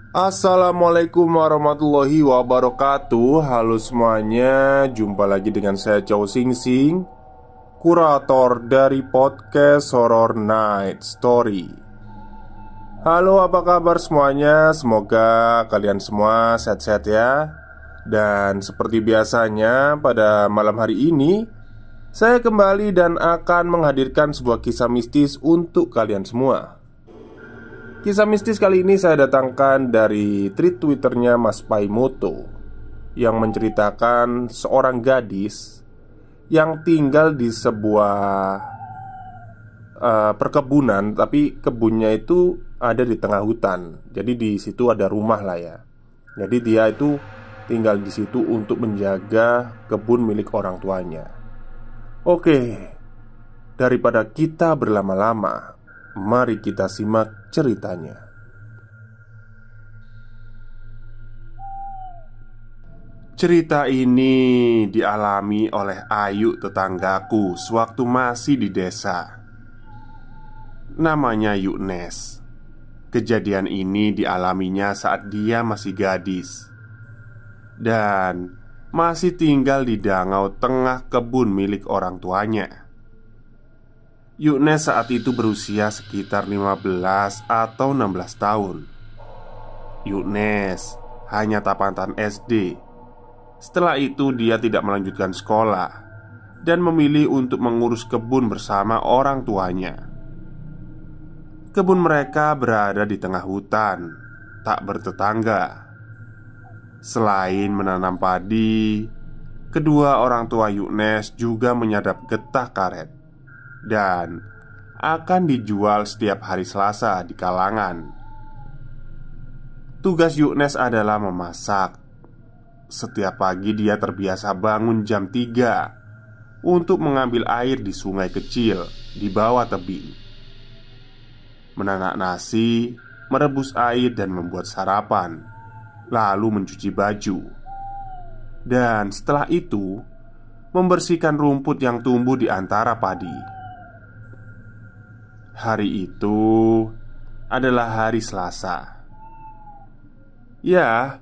Assalamualaikum warahmatullahi wabarakatuh. Halo semuanya, jumpa lagi dengan saya Chow Sing Sing, kurator dari podcast Horror Night Story. Halo, apa kabar semuanya? Semoga kalian semua sehat-sehat ya. Dan seperti biasanya pada malam hari ini, saya kembali dan akan menghadirkan sebuah kisah mistis untuk kalian semua. Kisah mistis kali ini saya datangkan dari tweet Twitternya Mas Paimoto, yang menceritakan seorang gadis yang tinggal di sebuah perkebunan, tapi kebunnya itu ada di tengah hutan. Jadi di situ ada rumah lah ya. Jadi dia itu tinggal di situ untuk menjaga kebun milik orang tuanya. Oke, daripada kita berlama-lama, mari kita simak ceritanya. Cerita ini dialami oleh Ayu, tetanggaku, sewaktu masih di desa. Namanya Yuknes. Kejadian ini dialaminya saat dia masih gadis dan masih tinggal di dangau tengah kebun milik orang tuanya. Yuknes saat itu berusia sekitar 15 atau 16 tahun. Yuknes hanya tamatan SD. Setelah itu dia tidak melanjutkan sekolah dan memilih untuk mengurus kebun bersama orang tuanya. Kebun mereka berada di tengah hutan, tak bertetangga. Selain menanam padi, kedua orang tua Yuknes juga menyadap getah karet dan akan dijual setiap hari Selasa di kalangan. Tugas Yuknes adalah memasak. Setiap pagi dia terbiasa bangun jam 3 untuk mengambil air di sungai kecil di bawah tebing, menanak nasi, merebus air dan membuat sarapan, lalu mencuci baju. Dan setelah itu membersihkan rumput yang tumbuh di antara padi. Hari itu adalah hari Selasa. Ya,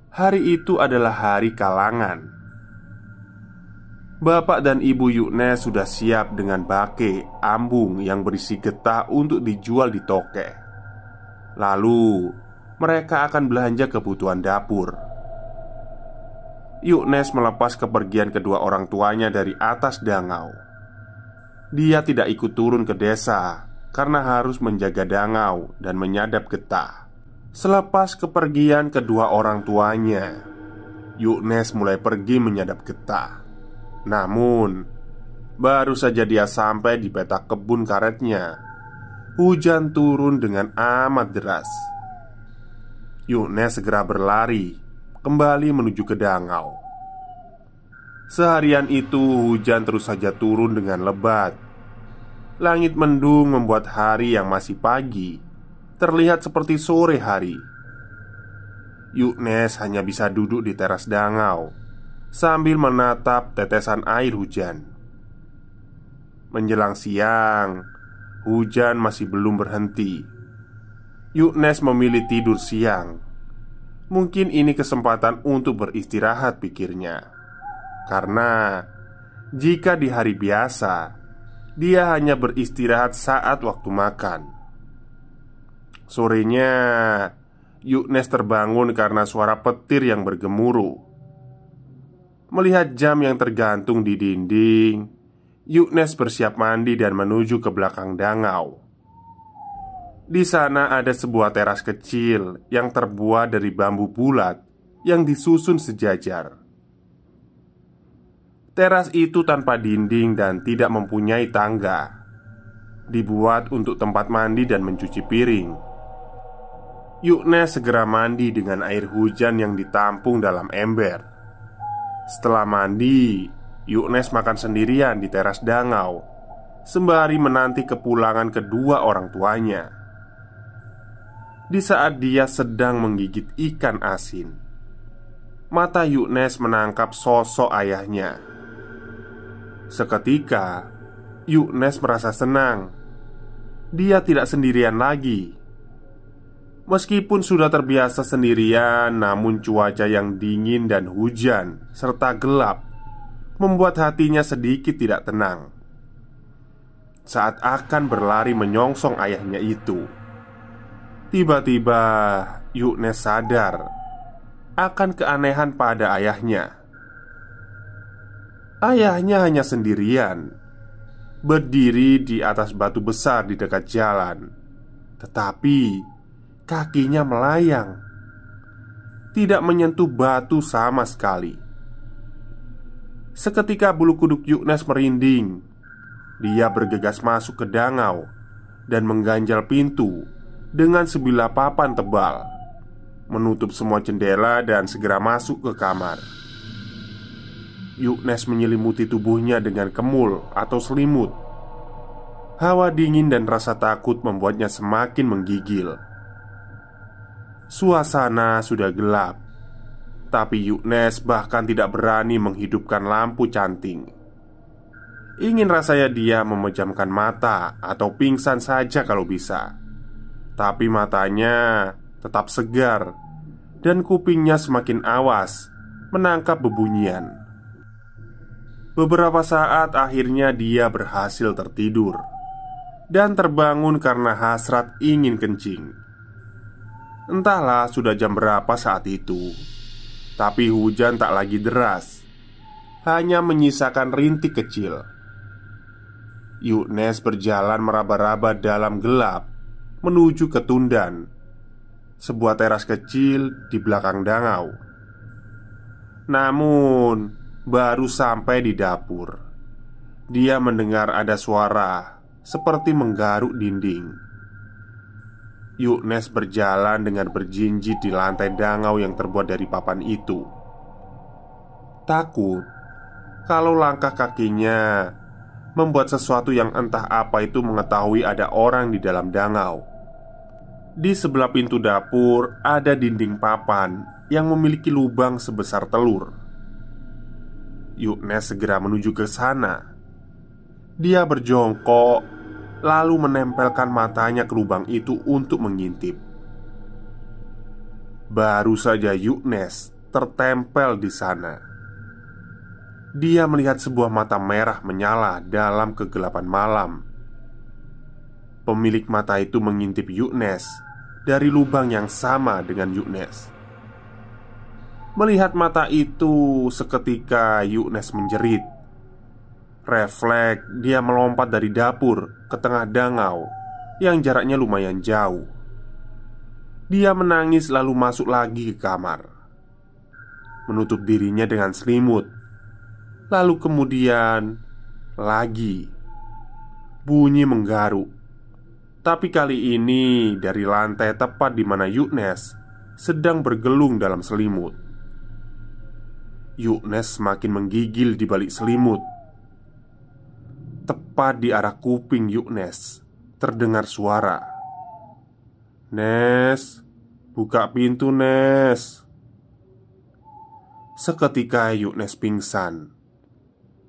hari itu adalah hari kalangan. Bapak dan ibu Yuknes sudah siap dengan bake ambung yang berisi getah untuk dijual di tokek. Lalu mereka akan belanja kebutuhan dapur. Yuknes melepas kepergian kedua orang tuanya dari atas dangau. Dia tidak ikut turun ke desa karena harus menjaga dangau dan menyadap getah. Selepas kepergian kedua orang tuanya, Yuknes mulai pergi menyadap getah. Namun, baru saja dia sampai di petak kebun karetnya, hujan turun dengan amat deras. Yuknes segera berlari kembali menuju ke dangau. Seharian itu hujan terus saja turun dengan lebat. Langit mendung membuat hari yang masih pagi terlihat seperti sore hari. Yuknes hanya bisa duduk di teras dangau sambil menatap tetesan air hujan. Menjelang siang, hujan masih belum berhenti. Yuknes memilih tidur siang. Mungkin ini kesempatan untuk beristirahat, pikirnya. Karena jika di hari biasa dia hanya beristirahat saat waktu makan. Sorenya, Yuknes terbangun karena suara petir yang bergemuruh. Melihat jam yang tergantung di dinding, Yuknes bersiap mandi dan menuju ke belakang dangau. Di sana ada sebuah teras kecil yang terbuat dari bambu bulat yang disusun sejajar. Teras itu tanpa dinding dan tidak mempunyai tangga. Dibuat untuk tempat mandi dan mencuci piring. Yuknes segera mandi dengan air hujan yang ditampung dalam ember. Setelah mandi, Yuknes makan sendirian di teras dangau, sembari menanti kepulangan kedua orang tuanya. Di saat dia sedang menggigit ikan asin, mata Yuknes menangkap sosok ayahnya. Seketika, Yuknes merasa senang. Dia tidak sendirian lagi. Meskipun sudah terbiasa sendirian, namun cuaca yang dingin dan hujan serta gelap membuat hatinya sedikit tidak tenang. Saat akan berlari menyongsong ayahnya itu, tiba-tiba Yuknes sadar akan keanehan pada ayahnya. Ayahnya hanya sendirian, berdiri di atas batu besar di dekat jalan. Tetapi kakinya melayang, tidak menyentuh batu sama sekali. Seketika bulu kuduk Yuknes merinding. Dia bergegas masuk ke dangau dan mengganjal pintu dengan sebilah papan tebal, menutup semua jendela dan segera masuk ke kamar. Yuknes menyelimuti tubuhnya dengan kemul atau selimut. Hawa dingin dan rasa takut membuatnya semakin menggigil. Suasana sudah gelap, tapi Yuknes bahkan tidak berani menghidupkan lampu canting. Ingin rasanya dia memejamkan mata atau pingsan saja kalau bisa. Tapi matanya tetap segar dan kupingnya semakin awas menangkap bebunyian. Beberapa saat akhirnya dia berhasil tertidur dan terbangun karena hasrat ingin kencing. Entahlah sudah jam berapa saat itu, tapi hujan tak lagi deras, hanya menyisakan rintik kecil. Yuknes berjalan meraba-raba dalam gelap menuju ke Tundan, sebuah teras kecil di belakang dangau. Namun, baru sampai di dapur, dia mendengar ada suara seperti menggaruk dinding. Yuknes berjalan dengan berjinjit di lantai dangau yang terbuat dari papan itu. Takut kalau langkah kakinya membuat sesuatu yang entah apa itu mengetahui ada orang di dalam dangau. Di sebelah pintu dapur ada dinding papan yang memiliki lubang sebesar telur. Yuknes segera menuju ke sana. Dia berjongkok lalu menempelkan matanya ke lubang itu untuk mengintip. Baru saja Yuknes tertempel di sana, dia melihat sebuah mata merah menyala dalam kegelapan malam. Pemilik mata itu mengintip Yuknes dari lubang yang sama dengan Yuknes. Melihat mata itu, seketika Yuknes menjerit. Refleks, dia melompat dari dapur ke tengah dangau yang jaraknya lumayan jauh. Dia menangis lalu masuk lagi ke kamar, menutup dirinya dengan selimut. Lalu kemudian lagi bunyi menggaruk, tapi kali ini dari lantai tepat di mana Yuknes sedang bergelung dalam selimut. Yuknes semakin menggigil di balik selimut. Tepat di arah kuping Yuknes terdengar suara, "Nes, buka pintu, Nes." Seketika Yuknes pingsan.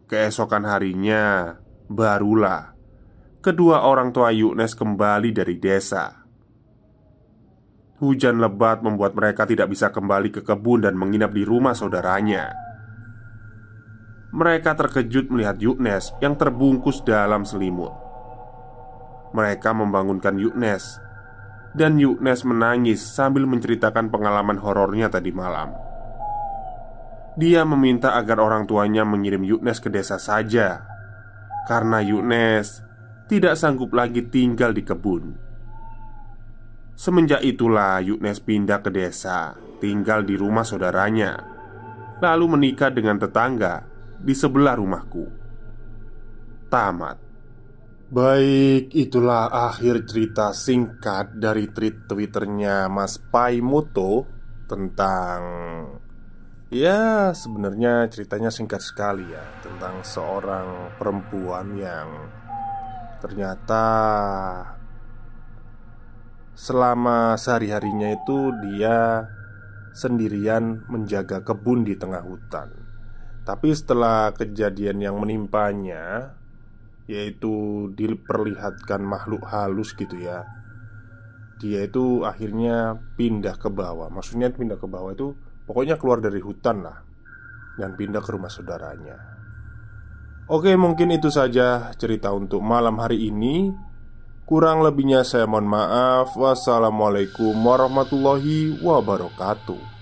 Keesokan harinya, barulah kedua orang tua Yuknes kembali dari desa. Hujan lebat membuat mereka tidak bisa kembali ke kebun dan menginap di rumah saudaranya. Mereka terkejut melihat Yuknes yang terbungkus dalam selimut. Mereka membangunkan Yuknes, dan Yuknes menangis sambil menceritakan pengalaman horornya tadi malam. Dia meminta agar orang tuanya mengirim Yuknes ke desa saja, karena Yuknes tidak sanggup lagi tinggal di kebun. Semenjak itulah Yuknes pindah ke desa, tinggal di rumah saudaranya, lalu menikah dengan tetangga di sebelah rumahku. Tamat. Baik, itulah akhir cerita singkat dari tweet Twitternya Mas Paimoto tentang, ya sebenarnya ceritanya singkat sekali ya, tentang seorang perempuan yang ternyata selama sehari-harinya itu dia sendirian menjaga kebun di tengah hutan. Tapi setelah kejadian yang menimpanya, yaitu diperlihatkan makhluk halus gitu ya, dia itu akhirnya pindah ke bawah. Maksudnya pindah ke bawah itu pokoknya keluar dari hutan lah, dan pindah ke rumah saudaranya. Oke, mungkin itu saja cerita untuk malam hari ini. Kurang lebihnya saya mohon maaf. Wassalamualaikum warahmatullahi wabarakatuh.